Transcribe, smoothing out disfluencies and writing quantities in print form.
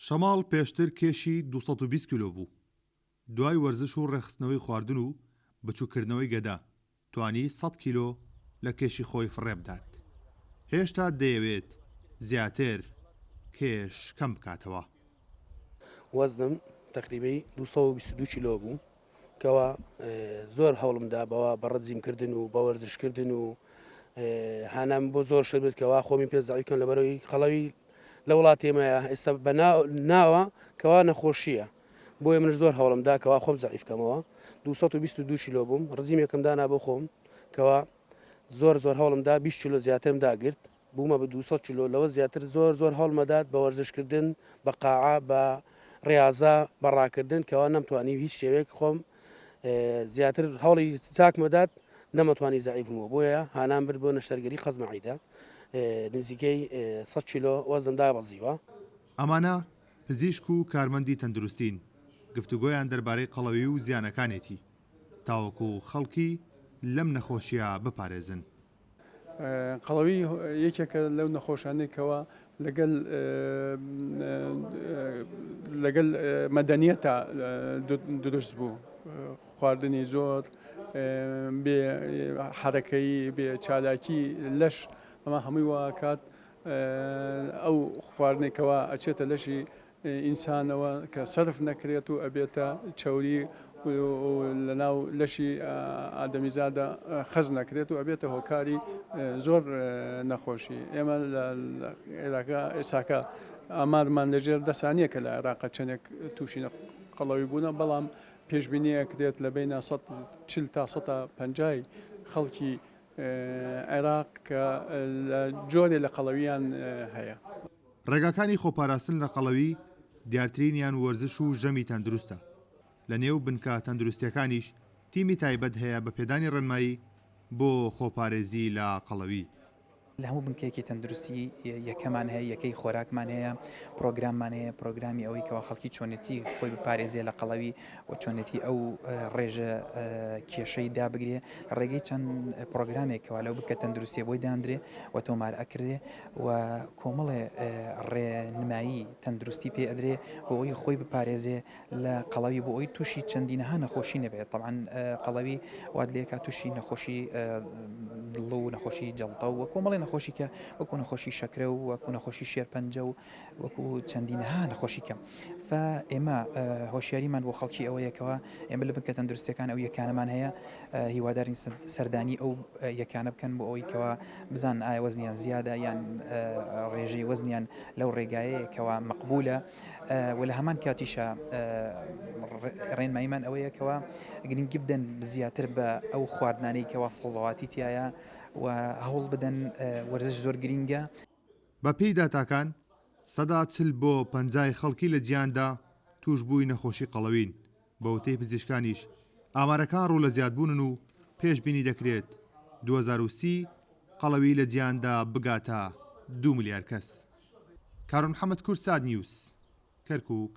شەماڵ پێشتر کێشی 220 کیلۆ بوو. دوای وەرزش و ڕێخستنەوەی خواردن و بچووکردنەوەی گەدا توانی 100 کیلۆ لە کێشی خۆی فڕێ بدات. هێشتا دەیەوێت زیاتر کێش کەم بکاتەوە. وەزنم تقریبی 222 کیلۆ بوو کەوا زۆر هەوڵمدا بەوە بەڕەتزیمکردن و بە وەرزشکردن و هانام بۆ زۆر شت بێت کەوا خۆمی پێ زەعیفکەم لەبەرەوەی خەڵەوی لە وڵاتێمەیە ئێستا بە ناوە کەوا نەخۆشیە، بۆیە منش زۆر هەوڵمدا کەوا خۆم زەعیفکەمەوە. 222 کیلۆ بووم، ڕزیم یەکەم دانا بۆ خۆم کەوا زۆر هەوڵمدا 20 کیلۆ زیاترم داگرت بوومە بە 200 کیلۆ، لەوە زیاتر زۆر هەوڵمەدات بە وەرزشکردن بە قاعە بە ڕاضە بەڕاکردن کەوا نەمتوانی هیچ شێوەیەک خۆم زیاتر هەوڵی چاکمەدات نەمەتوانی زەعیفمەوە، بۆیە هانام برد بۆ نەشتەرگەری خەزمەعیدا نزیکەی 100 کیلۆ وەزنم دابەزیوە. ئەمانە پزیشک و کارمەندی تەندروستین، گفتوگۆیان دەربارەی قەڵەوی و زیانەکانێتی تاوەکو خەڵکی لەم نەخۆشیە بپارێزن. قەڵەوی یەکێکە لەو نەخۆشانێکەوە لەگەڵ مەدەنیەتە دروست بوو، خواردنی زۆر بێ حرەکەی بێ چالاکی لەش ئەمە هەمووی واکات ئەو خواردنێکەوە ئەچێتە لەشی ئینسانەوە کە سەرف نەکرێت و ئەبێتە چاوری لە ناو لەشی ئادەمیزادە خەز نەکرێت و ئەبێتە هۆکاری زۆر نەخۆشی. ئێمە لە عێراقا ئێساکە ئامارمان لەژێر دەسانیە کە لە عێراقا چەندێک تووشی قەڵەوی بوونە، بەڵام پێشبینیە کرێت لە بینە 140 تا 150 خەڵکی عێراق کە جۆرێ لە قەڵەویان هەیە. ڕێگاکانی خۆپاراستن لە قەڵەوی دیارترینیان وەرزش و ژەمی تەندروستە. لە نێو بنکە تەندروستیەکانیش تیمی تایبەت هەیە بە پێدانی ڕێنمایی بۆ خۆپارێزی لە قەڵەوی. لە هەموو بنکەیەکی تەندروستی یەکەمان هەیە، یەکەی خۆراکمان هەیە، پرۆگراممان هەیە، پرۆگرامی ئەوەی کەەوە خەڵکی چۆنێتی خۆی بپارێزیە لە قەڵەوی و چۆنێتی ئەو ڕێژە کێشەی دابگرێ لە ڕێگەی چەند پرۆگرامێکەوە لەو بکە تەندروستیە بۆی دانرێ و تۆمار ئەکرێ و کۆمەڵێ ڕێنمایی تەندروستی پێ ئەدرێ بۆ ئەوی خۆی بپارێزێ لە قەڵەوی بۆ ئەوی تووشی چەندینەها نەخۆشی نەبێت. طبعاً قەڵەوی واد لێکە تووشی نەخۆشی دڵ و نەخۆشی جەڵتە و کۆمەڵی نەخۆشی کە وەکو نەخۆشی شەکرە و وەکو نەخۆشی شێرپەنجە و وەکو چەندینەها نەخۆشی کەم. ئێمە هۆشیاریمان بۆ خەڵکی ئەوەیەکەوە ئێمە لە بنکە تەندروستیەکان ئەو یەکانەمان هەیە، هیوادارین سەردانی ئەو یەکانە بکەن بۆ ئەوەی کەەوە بزان ئایا وەزنیان زیادە یان ڕێژەی وەزنیان لەو ڕێگایەکەوە مەقبولە و لە هەمان کاتیشە ڕێنماییمان ئەوەیەکەوە گرنگی بدەن زیاتر بە ئەو خواردنانەی کەەوە سەڵزەواتی تایە و هەوڵ بدەن وەرزش زۆر گرینگە. بە پێی داتاکان 140 بۆ 50 خەڵکی لە جیاندا توشببووی نەخۆشی قەڵەوین. بە وتەی پزیشکانیش ئامارەکان ڕوو لە زیادبوونن و پێشبینی دەکرێت 2030 قەڵەوی لە جیاندا بگاتە 2 ملیار کەس. کارۆن محەممەد کورد، ساد نیوز، کەرکووک.